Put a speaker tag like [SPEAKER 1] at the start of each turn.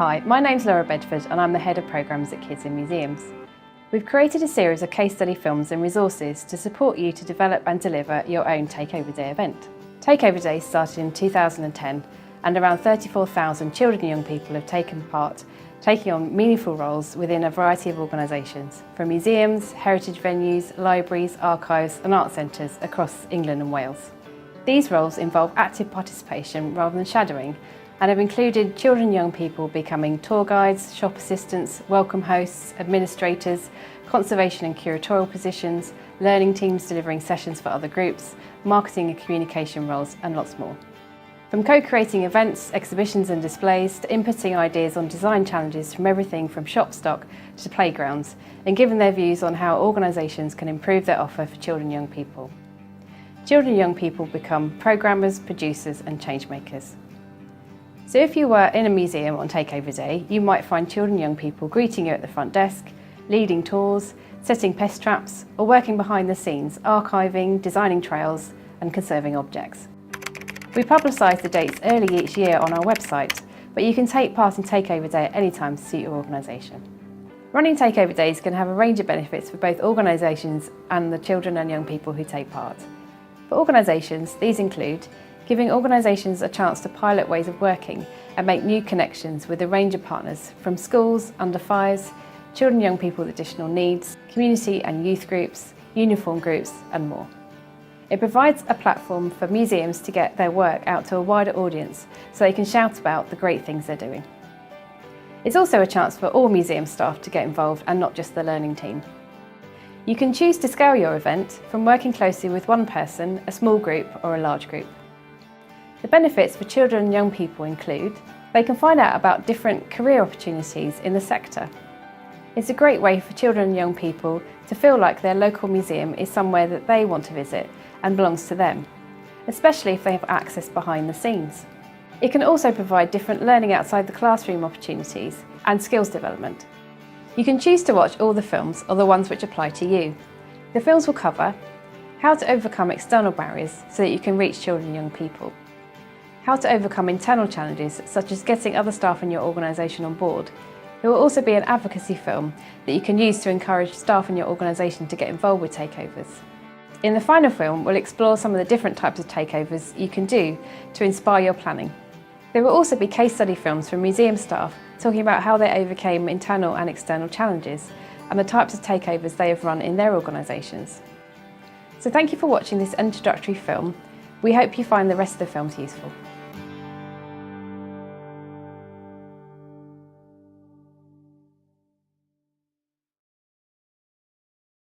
[SPEAKER 1] Hi, my name's Laura Bedford and I'm the Head of Programmes at Kids in Museums. We've created a series of case study films and resources to support you to develop and deliver your own Takeover Day event. Takeover Day started in 2010 and around 34,000 children and young people have taken part, taking on meaningful roles within a variety of organisations, from museums, heritage venues, libraries, archives and art centres across England and Wales. These roles involve active participation rather than shadowing, and have included children and young people becoming tour guides, shop assistants, welcome hosts, administrators, conservation and curatorial positions, learning teams delivering sessions for other groups, marketing and communication roles, and lots more. From co-creating events, exhibitions and displays, to inputting ideas on design challenges from everything from shop stock to playgrounds, and giving their views on how organisations can improve their offer for children and young people. Children and young people become programmers, producers and change makers. So if you were in a museum on Takeover Day, you might find children and young people greeting you at the front desk, leading tours, setting pest traps, or working behind the scenes, archiving, designing trails and conserving objects. We publicise the dates early each year on our website, but you can take part in Takeover Day at any time to suit your organisation. Running Takeover Days can have a range of benefits for both organisations and the children and young people who take part. For organisations, these include giving organisations a chance to pilot ways of working and make new connections with a range of partners from schools, under fires, children and young people with additional needs, community and youth groups, uniform groups and more. It provides a platform for museums to get their work out to a wider audience so they can shout about the great things they're doing. It's also a chance for all museum staff to get involved and not just the learning team. You can choose to scale your event from working closely with one person, a small group or a large group. The benefits for children and young people include they can find out about different career opportunities in the sector. It's a great way for children and young people to feel like their local museum is somewhere that they want to visit and belongs to them, especially if they have access behind the scenes. It can also provide different learning outside the classroom opportunities and skills development. You can choose to watch all the films or the ones which apply to you. The films will cover how to overcome external barriers so that you can reach children and young people, how to overcome internal challenges such as getting other staff in your organisation on board. There will also be an advocacy film that you can use to encourage staff in your organisation to get involved with takeovers. In the final film, we'll explore some of the different types of takeovers you can do to inspire your planning. There will also be case study films from museum staff talking about how they overcame internal and external challenges and the types of takeovers they have run in their organisations. So thank you for watching this introductory film. We hope you find the rest of the films useful.